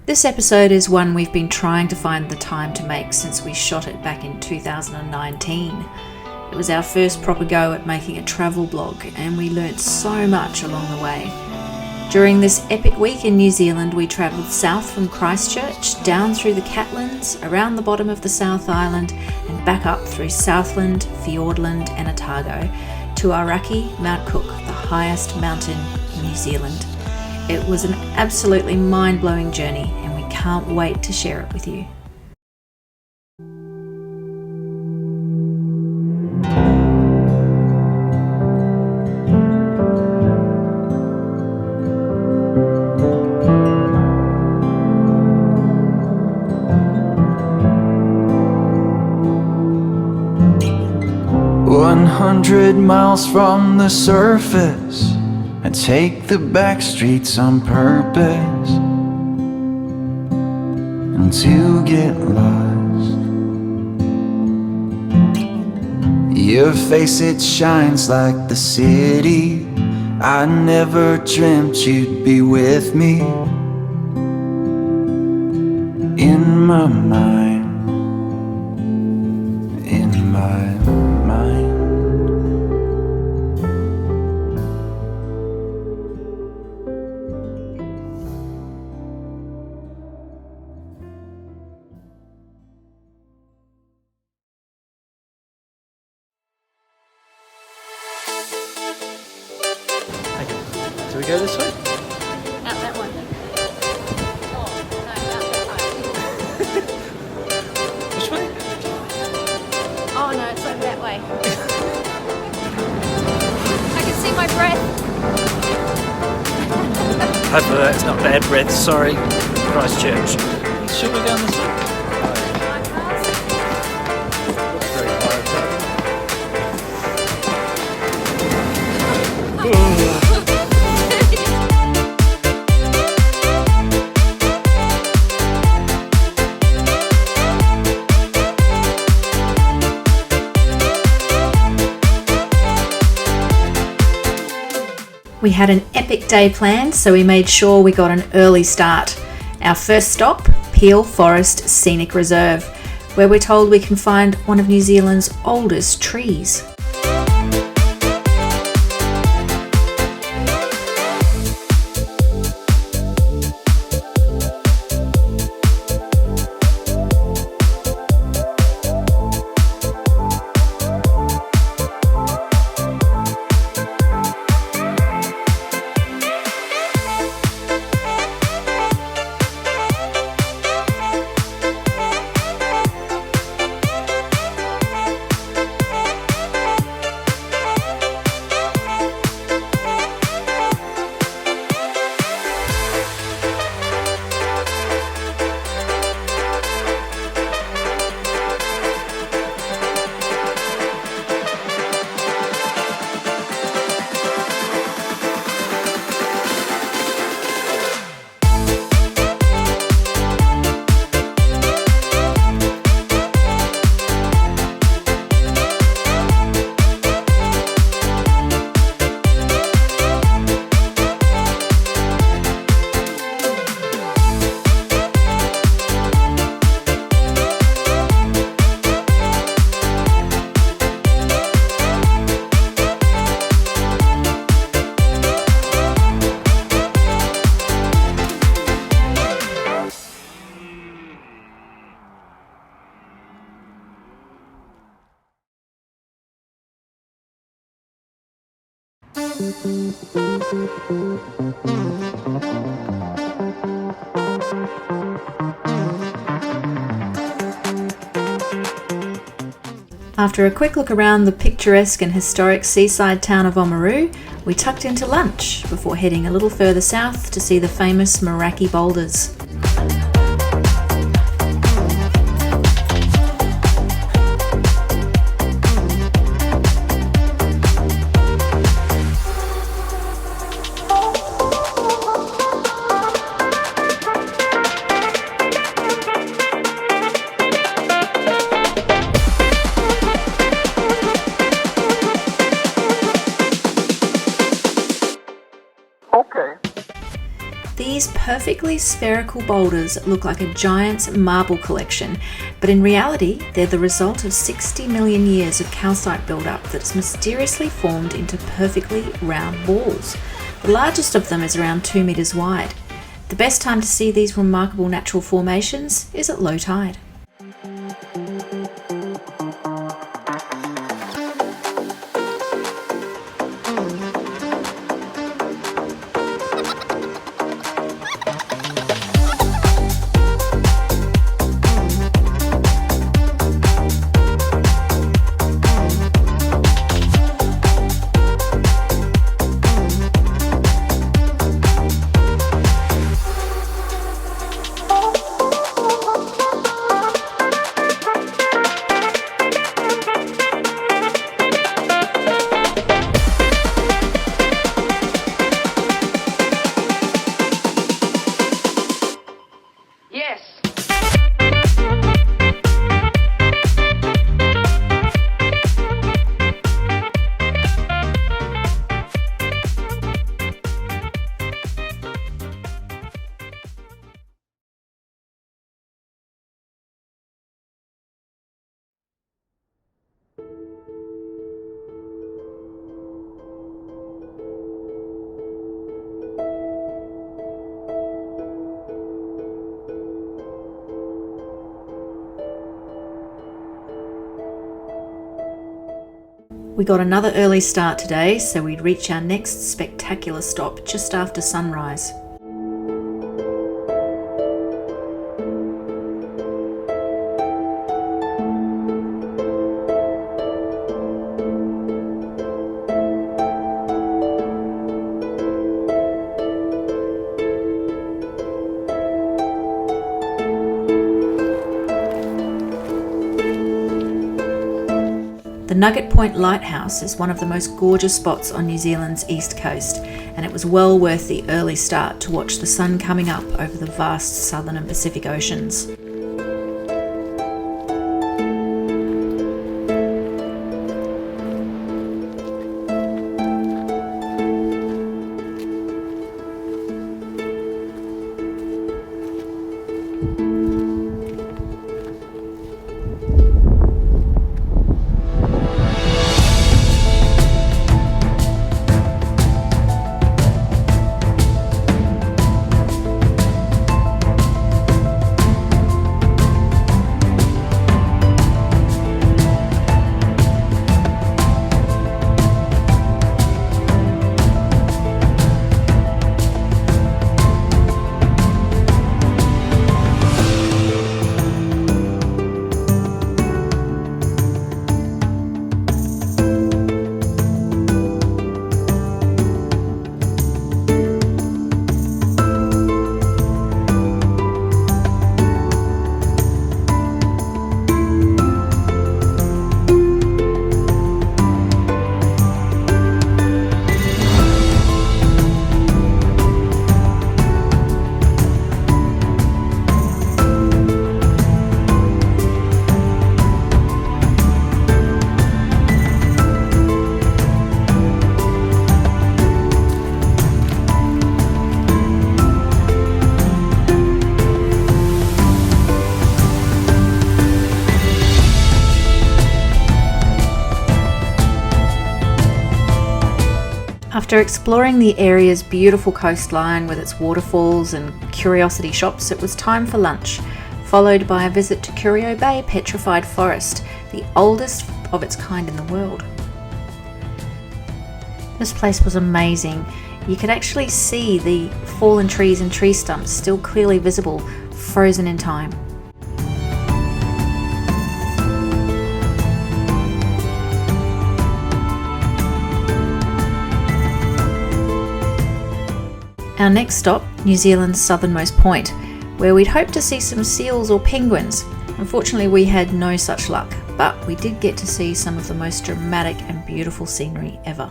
This episode is one we've been trying to find the time to make since we shot it back in 2019. It was our first proper go at making a travel blog, and we learnt so much along the way. During this epic week in New Zealand, we travelled south from Christchurch, down through the Catlins, around the bottom of the South Island, and back up through Southland, Fiordland and Otago to Aoraki, Mount Cook, the highest mountain in New Zealand. It was an absolutely mind-blowing journey, and we can't wait to share it with you. Miles from the surface, I take the back streets on purpose, and to get lost. Your face, it shines like the city. I never dreamt you'd be with me. In my mind, in my mind. Do we go this way? Out that one. Oh, no, out that way. Which way? Oh no, it's over that way. I can see my breath. Hopefully that's not bad breath, sorry. Christchurch. Should we go on this way? Very far. We had an epic day planned, so we made sure we got an early start. Our first stop, Peel Forest Scenic Reserve, where we're told we can find one of New Zealand's oldest trees. After a quick look around the picturesque and historic seaside town of Oamaru, we tucked into lunch before heading a little further south to see the famous Meraki boulders. These perfectly spherical boulders look like a giant's marble collection, but in reality, they're the result of 60 million years of calcite buildup that's mysteriously formed into perfectly round balls. The largest of them is around 2 meters wide. The best time to see these remarkable natural formations is at low tide. We got another early start today, so we'd reach our next spectacular stop just after sunrise. The Nugget Point Lighthouse is one of the most gorgeous spots on New Zealand's east coast, and it was well worth the early start to watch the sun coming up over the vast Southern and Pacific Oceans. After exploring the area's beautiful coastline with its waterfalls and curiosity shops, it was time for lunch, followed by a visit to Curio Bay Petrified Forest, the oldest of its kind in the world. This place was amazing. You could actually see the fallen trees and tree stumps still clearly visible, frozen in time. Our next stop, New Zealand's southernmost point, where we'd hoped to see some seals or penguins. Unfortunately, we had no such luck, but we did get to see some of the most dramatic and beautiful scenery ever.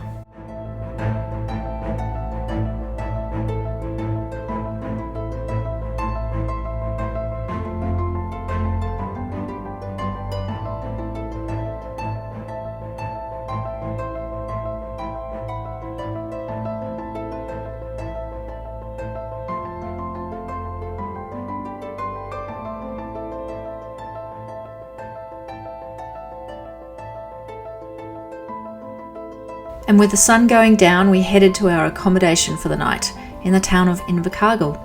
And with the sun going down, we headed to our accommodation for the night in the town of Invercargill.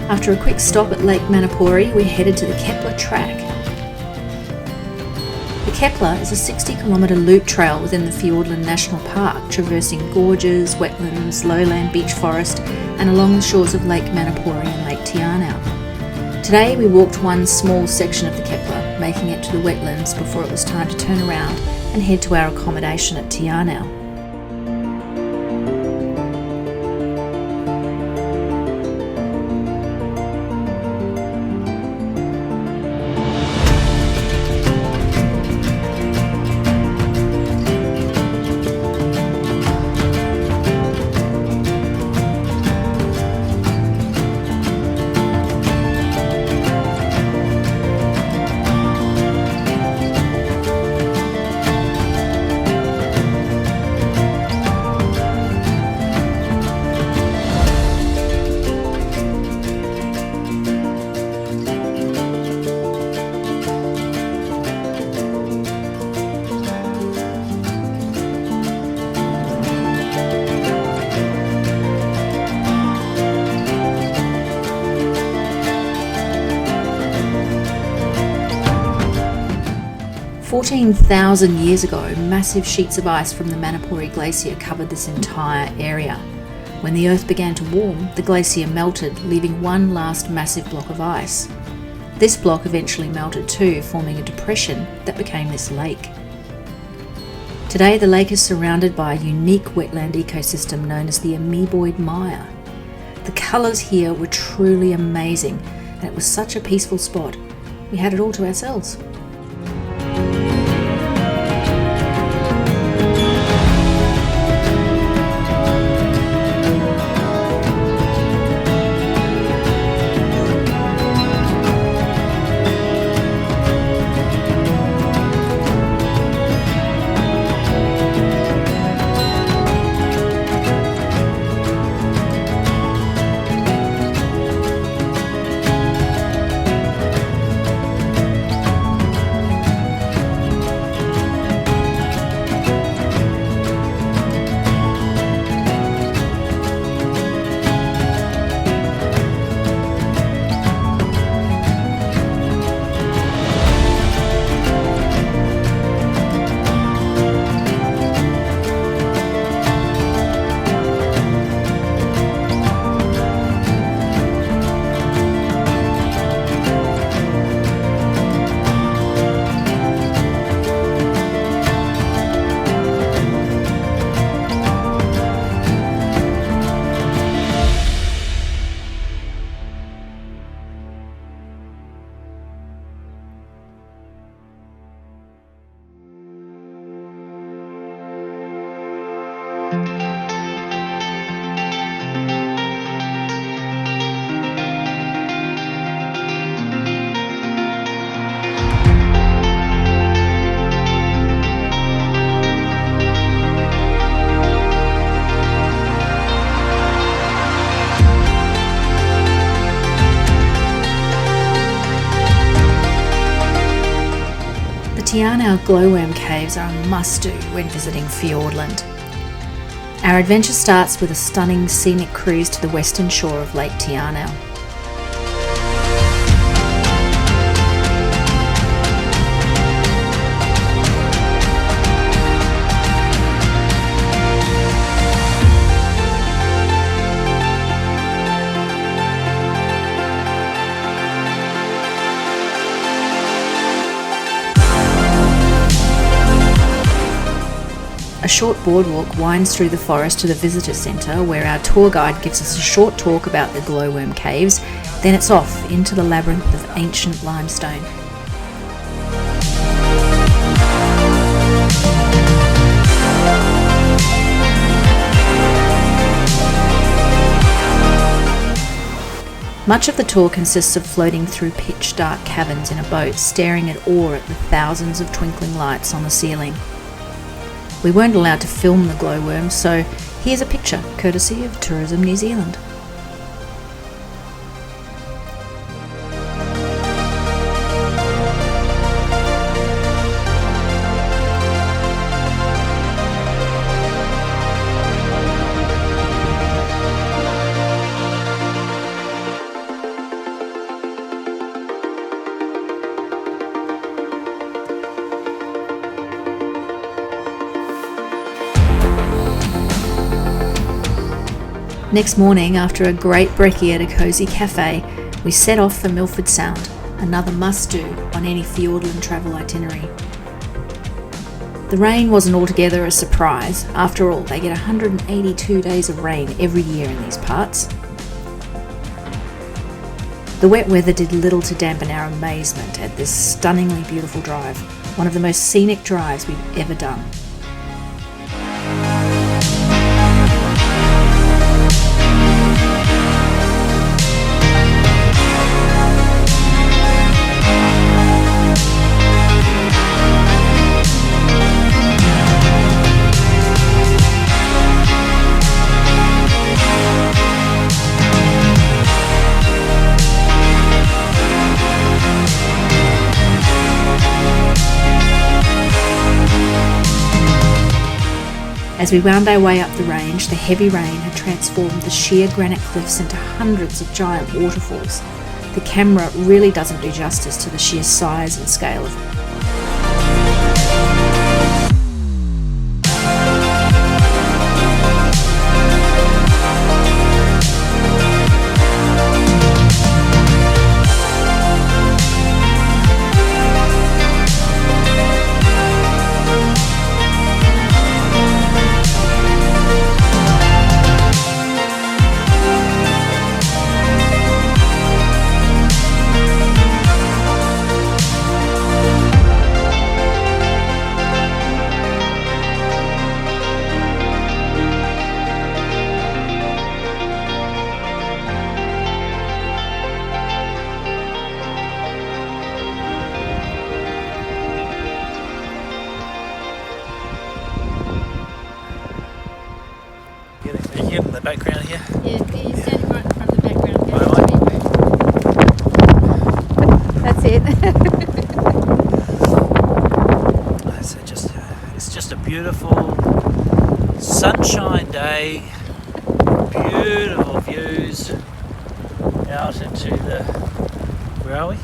After a quick stop at Lake Manapouri, we headed to the Kepler track. The Kepler is a 60-kilometre loop trail within the Fiordland National Park, traversing gorges, wetlands, lowland beech forest, and along the shores of Lake Manapouri and Lake Tianau. Today we walked one small section of the Kepler, making it to the wetlands before it was time to turn around and head to our accommodation at Tianau. "14,000 years ago, massive sheets of ice from the Manapouri Glacier covered this entire area. When the Earth began to warm, the glacier melted, leaving one last massive block of ice. This block eventually melted too, forming a depression that became this lake. Today, the lake is surrounded by a unique wetland ecosystem known as the amoeboid mire. The colours here were truly amazing, and it was such a peaceful spot. We had it all to ourselves." Tianau glowworm caves are a must-do when visiting Fiordland. Our adventure starts with a stunning scenic cruise to the western shore of Lake Tianau. A short boardwalk winds through the forest to the visitor centre, where our tour guide gives us a short talk about the glowworm caves. Then it's off into the labyrinth of ancient limestone. Much of the tour consists of floating through pitch-dark caverns in a boat, staring at awe at the thousands of twinkling lights on the ceiling. We weren't allowed to film the glowworms, so here's a picture, courtesy of Tourism New Zealand. Next morning, after a great brekkie at a cosy cafe, we set off for Milford Sound, another must-do on any Fiordland travel itinerary. The rain wasn't altogether a surprise. After all, they get 182 days of rain every year in these parts. The wet weather did little to dampen our amazement at this stunningly beautiful drive, one of the most scenic drives we've ever done. As we wound our way up the range, the heavy rain had transformed the sheer granite cliffs into hundreds of giant waterfalls. The camera really doesn't do justice to the sheer size and scale of it. Are you in the background here? Yeah, he's standing right in front of the background. That's it. So it's just a beautiful sunshine day, beautiful views out into the, where are we?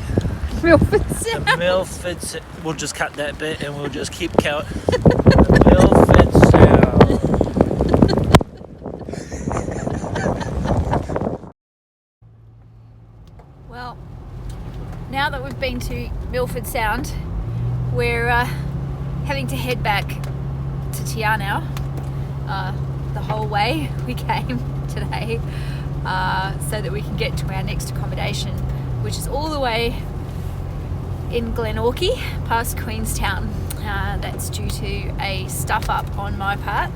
Milford Sound. The Milford Sound. We'll just cut that bit and we'll just keep count. The Milford Sound. Well, now that we've been to Milford Sound, we're having to head back to Tia now. The whole way we came today, so that we can get to our next accommodation, which is all the way in Glenorchy, past Queenstown. That's due to a stuff up on my part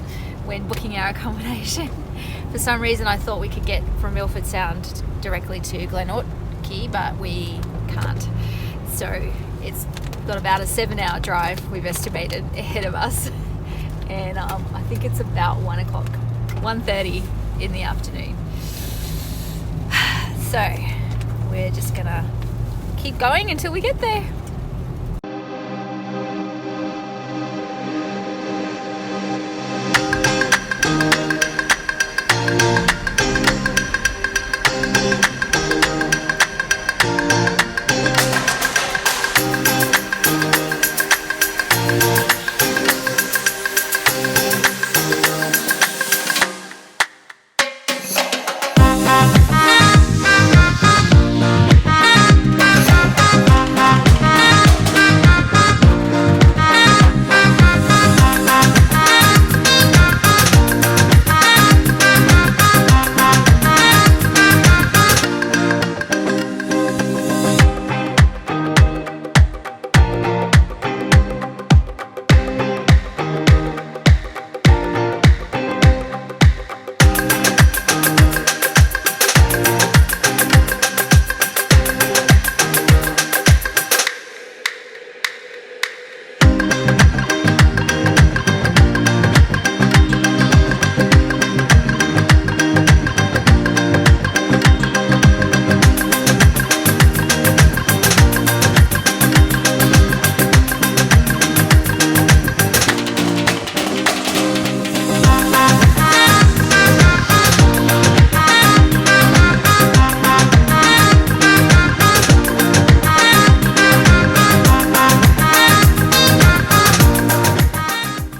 when booking our accommodation. For some reason I thought we could get from Milford Sound directly to Glenorchy, but we can't. So it's got about a 7-hour drive we've estimated ahead of us, and I think it's about 1:30 in the afternoon. So we're just gonna keep going until we get there.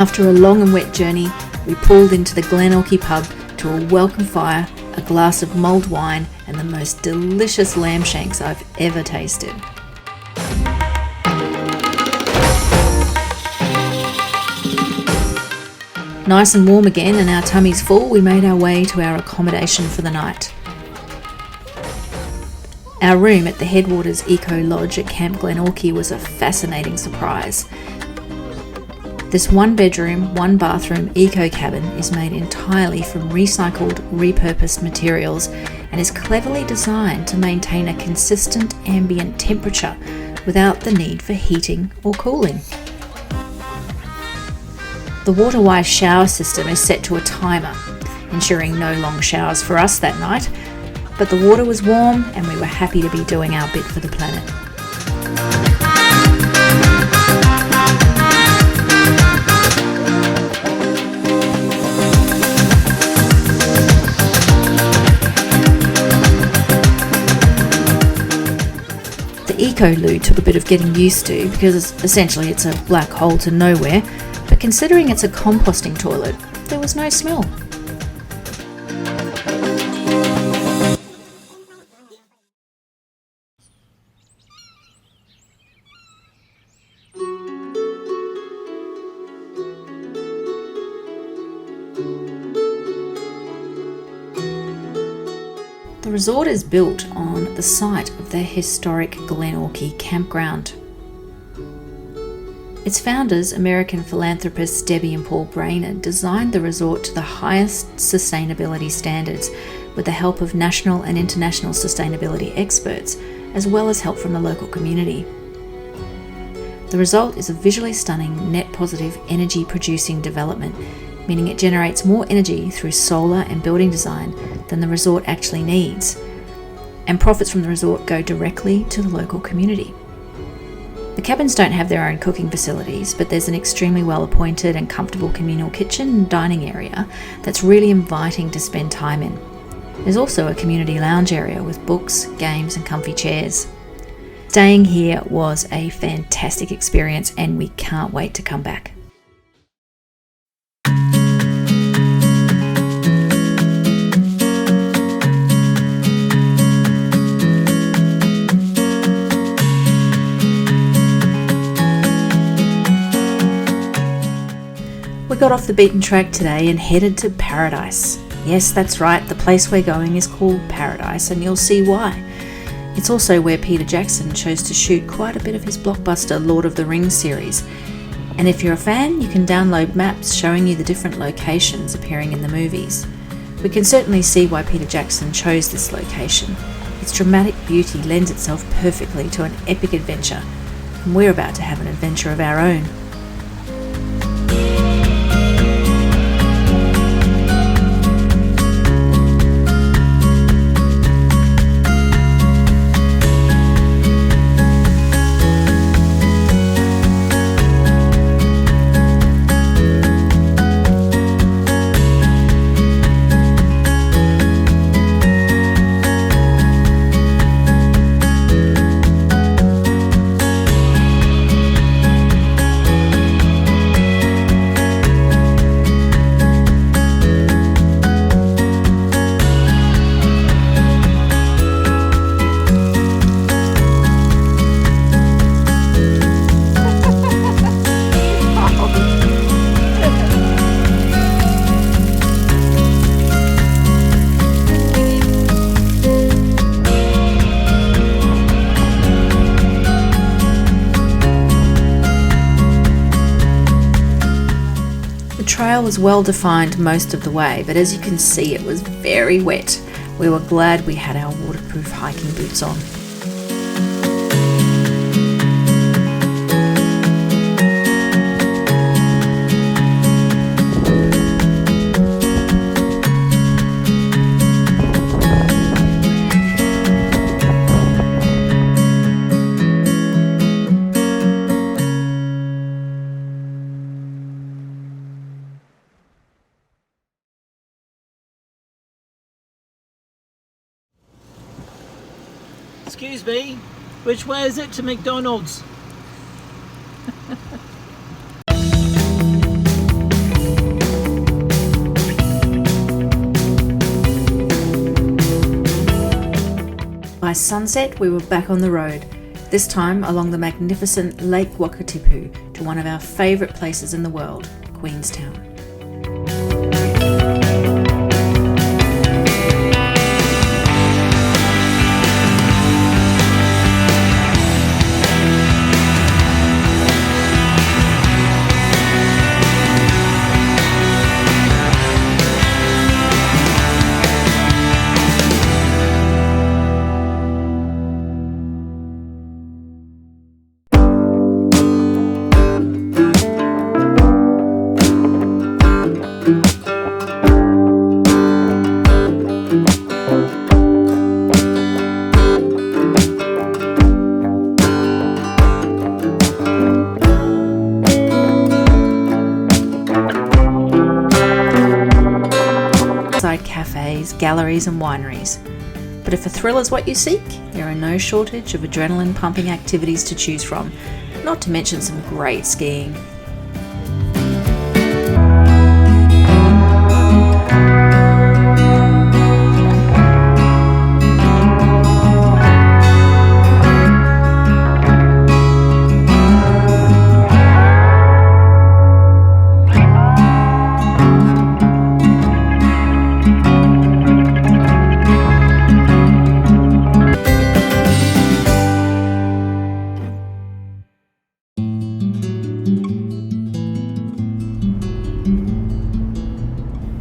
After a long and wet journey, we pulled into the Glenorchy pub to a welcome fire, a glass of mulled wine, and the most delicious lamb shanks I've ever tasted. Nice and warm again and our tummies full, we made our way to our accommodation for the night. Our room at the Headwaters Eco Lodge at Camp Glenorchy was a fascinating surprise. This 1-bedroom, 1-bathroom eco cabin is made entirely from recycled, repurposed materials and is cleverly designed to maintain a consistent ambient temperature without the need for heating or cooling. The water-wise shower system is set to a timer, ensuring no long showers for us that night, but the water was warm and we were happy to be doing our bit for the planet. The eco-loo took a bit of getting used to because essentially it's a black hole to nowhere, but considering it's a composting toilet, there was no smell. The resort is built on the site of the historic Glenorchy campground. Its founders, American philanthropists Debbie and Paul Brainerd, designed the resort to the highest sustainability standards with the help of national and international sustainability experts, as well as help from the local community. The result is a visually stunning, net positive, energy producing development, meaning it generates more energy through solar and building design than the resort actually needs, and profits from the resort go directly to the local community. The cabins don't have their own cooking facilities, but there's an extremely well appointed and comfortable communal kitchen and dining area that's really inviting to spend time in. There's also a community lounge area with books, games and comfy chairs. Staying here was a fantastic experience and we can't wait to come back. We got off the beaten track today and headed to Paradise. Yes, that's right, the place we're going is called Paradise and you'll see why. It's also where Peter Jackson chose to shoot quite a bit of his blockbuster Lord of the Rings series. And if you're a fan, you can download maps showing you the different locations appearing in the movies. We can certainly see why Peter Jackson chose this location. Its dramatic beauty lends itself perfectly to an epic adventure, and we're about to have an adventure of our own. The trail was well defined most of the way, but as you can see it was very wet. We were glad we had our waterproof hiking boots on. Excuse me, which way is it to McDonald's? sunset, we were back on the road, this time along the magnificent Lake Wakatipu to one of our favourite places in the world, Queenstown. Cafes, galleries and wineries. But if a thrill is what you seek, there are no shortage of adrenaline-pumping activities to choose from, not to mention some great skiing.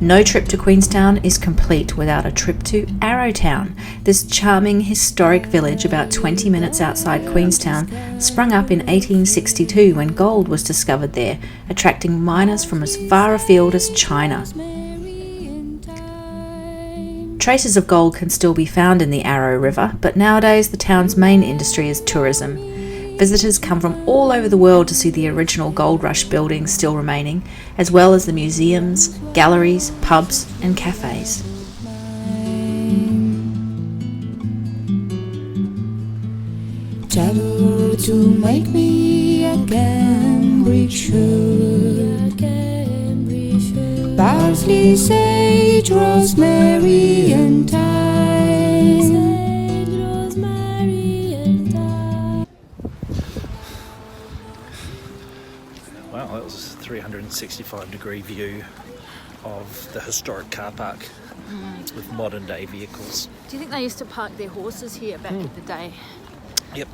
No trip to Queenstown is complete without a trip to Arrowtown. This charming historic village about 20 minutes outside Queenstown sprung up in 1862 when gold was discovered there, attracting miners from as far afield as China. Traces of gold can still be found in the Arrow River, but nowadays the town's main industry is tourism. Visitors come from all over the world to see the original Gold Rush buildings still remaining, as well as the museums, galleries, pubs and cafes. Shadow to make me a Cambridge parsley, sage, rosemary and thyme. Wow, that was a 365-degree view of the historic car park with modern day vehicles. Do you think they used to park their horses here back in the day? Yep.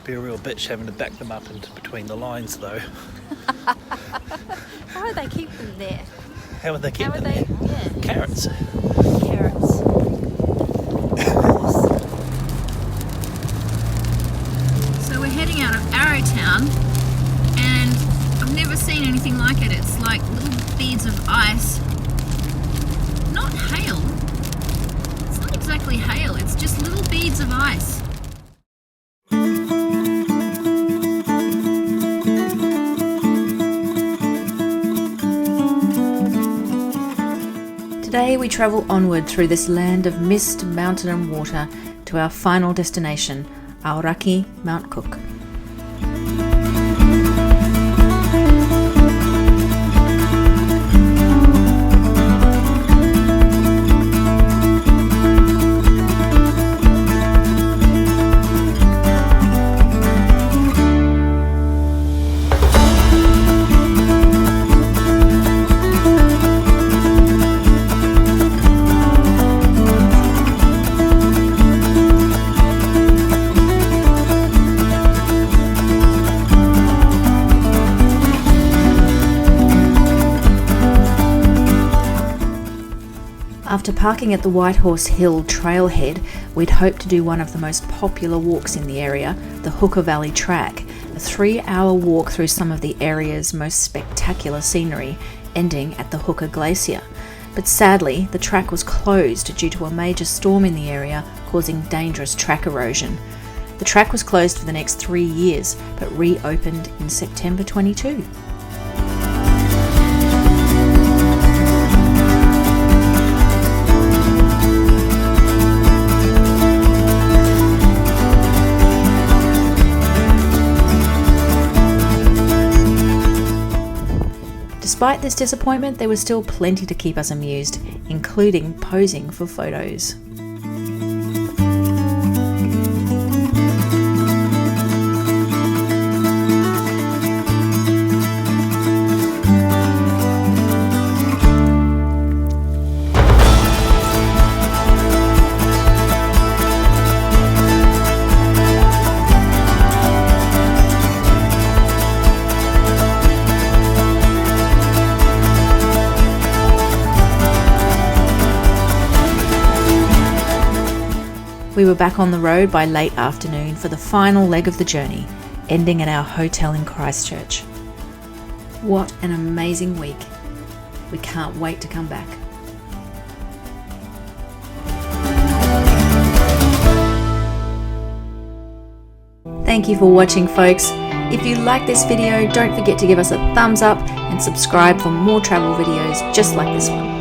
Be a real bitch having to back them up into between the lines though. How would they keep them there? How would they keep them there? Yeah. Carrots. Carrots. So we're heading out of Arrowtown, and I've never seen anything like it. It's like little beads of ice. Not hail. It's not exactly hail, it's just little beads of ice. Today we travel onward through this land of mist, mountain and water to our final destination, Aoraki, Mount Cook. After parking at the White Horse Hill trailhead, we'd hoped to do one of the most popular walks in the area, the Hooker Valley Track, a 3-hour walk through some of the area's most spectacular scenery, ending at the Hooker Glacier. But sadly, the track was closed due to a major storm in the area, causing dangerous track erosion. The track was closed for the next 3 years, but reopened in September 22. Despite this disappointment, there was still plenty to keep us amused, including posing for photos. We were back on the road by late afternoon for the final leg of the journey, ending at our hotel in Christchurch. What an amazing week. We can't wait to come back. Thank you for watching, folks. If you like this video, don't forget to give us a thumbs up and subscribe for more travel videos just like this one.